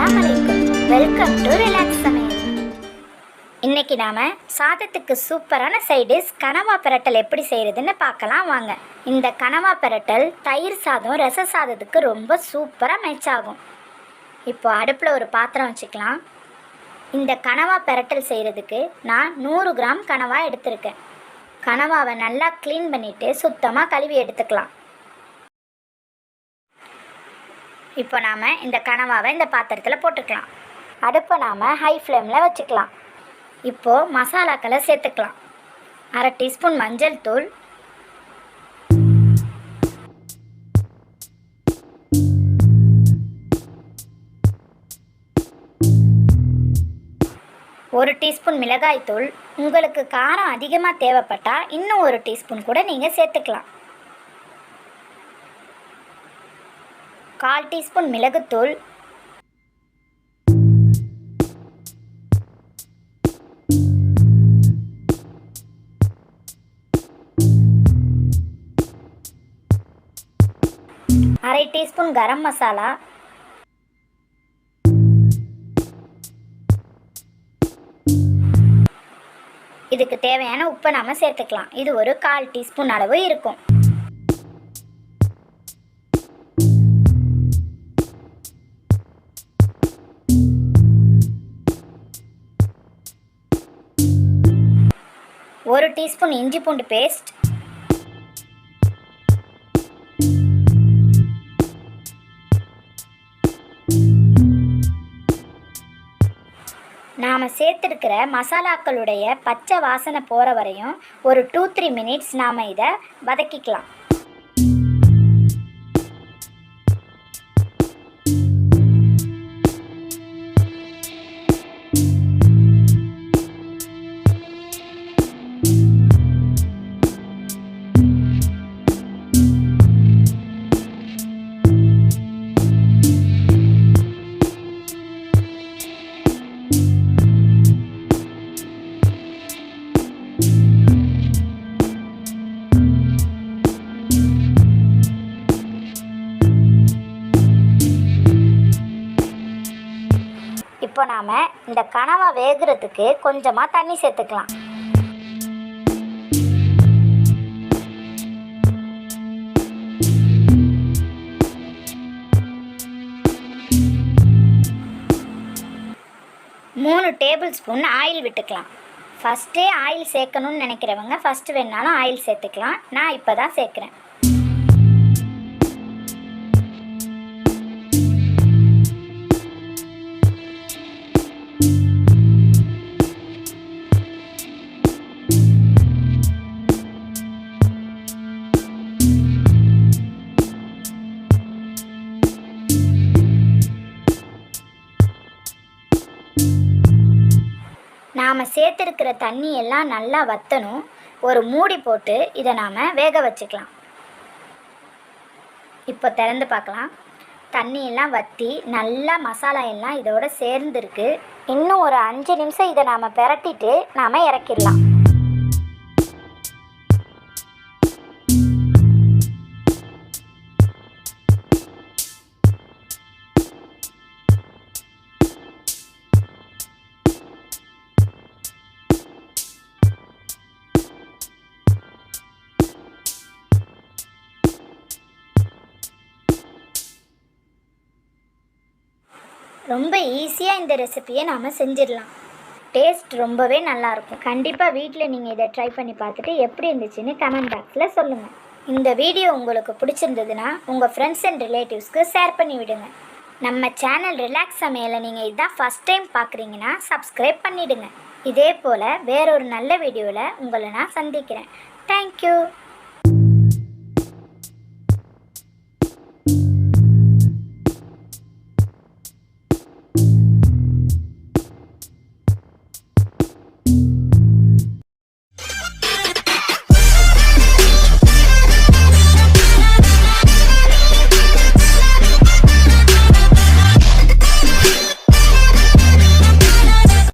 அஸ்ஸலாமு அலைக்கும். Welcome to relax சமையல். இன்னைக்கு நாம சாதத்துக்கு சூப்பரான சைடிஷ் கனவா பிரட்டல் எப்படி செய்யறதுன்னு பார்க்கலாம் வாங்க. இந்த கனவா பிரட்டல் தயிர் சாதம் ரச சாதத்துக்கு ரொம்ப சூப்பராக மேட்ச் ஆகும். இப்போ அடுப்பில் ஒரு பாத்திரம் வச்சுக்கலாம். இந்த கனவா பிரட்டல் செய்கிறதுக்கு நான் 100 கிராம் கனவா எடுத்திருக்கேன். கனவாவை நல்லா க்ளீன் பண்ணிவிட்டு சுத்தமாக கழுவி எடுத்துக்கலாம். இப்போ நாம் இந்த கனவாவை இந்த பாத்திரத்தில் போட்டுக்கலாம். அடுப்பை நாம் ஹை ஃப்ளேமில் வச்சுக்கலாம். இப்போது மசாலாக்களை சேர்த்துக்கலாம். 1/2 டீஸ்பூன் மஞ்சள் தூள், 1 டீஸ்பூன் மிளகாய் தூள். உங்களுக்கு காரம் அதிகமாக தேவைப்பட்டால் இன்னும் 1 டீஸ்பூன் கூட நீங்கள் சேர்த்துக்கலாம். 1/4 டீஸ்பூன் மிளகுத்தூள், 1/2 டீஸ்பூன் கரம் மசாலா, இதுக்கு தேவையான உப்பை நாம் சேர்த்துக்கலாம். இது ஒரு 1/4 டீஸ்பூன் அளவு இருக்கும். ஒரு டீஸ்பூன் இஞ்சி பூண்டு பேஸ்ட், நாம் சேர்த்துருக்கிற மசாலாக்களுடைய பச்சை வாசனை போகிற வரையும் ஒரு 2-3 மினிட்ஸ் நாம் இதை வதக்கிக்கலாம். இப்போ நாம் இந்த கனவா வேகிறதுக்கு கொஞ்சமாக தண்ணி சேர்த்துக்கலாம். மூணு டேபிள் ஸ்பூன் ஆயில் விட்டுக்கலாம். ஃபஸ்ட்டே ஆயில் சேர்க்கணும்னு நினைக்கிறவங்க ஃபஸ்ட்டு வேணாலும் ஆயில் சேர்த்துக்கலாம். நான் இப்போ தான் சேர்க்குறேன். நாம் சேர்த்துருக்கிற தண்ணி எல்லாம் நல்லா வற்றணும். ஒரு மூடி போட்டு இதை நாம் வேக வச்சுக்கலாம். இப்போ திறந்து பார்க்கலாம். தண்ணி எல்லாம் வற்றி நல்லா மசாலா எல்லாம் இதோட சேர்ந்துருக்கு. இன்னும் ஒரு 5 நிமிஷம் இதை நாம் பிரட்டிட்டு நாம் இறக்கிடலாம். ரொம்ப ஈஸியாக இந்த ரெசிப்பியை நாம் செஞ்சிடலாம். டேஸ்ட் ரொம்பவே நல்லாயிருக்கும். கண்டிப்பாக வீட்டில் நீங்கள் இதை ட்ரை பண்ணி பார்த்துட்டு எப்படி இருந்துச்சுன்னு கமெண்ட் பாக்ஸில் சொல்லுங்கள். இந்த வீடியோ உங்களுக்கு பிடிச்சிருந்ததுன்னா உங்கள் ஃப்ரெண்ட்ஸ் அண்ட் ரிலேட்டிவ்ஸ்க்கு ஷேர் பண்ணி விடுங்க. நம்ம சேனல் ரிலாக்ஸ் சமையலை நீங்கள் இதுதான் ஃபஸ்ட் டைம் பார்க்குறீங்கன்னா சப்ஸ்கிரைப் பண்ணிவிடுங்க. இதே போல் வேறொரு நல்ல வீடியோவில் உங்களை நான் சந்திக்கிறேன். தேங்க்யூ.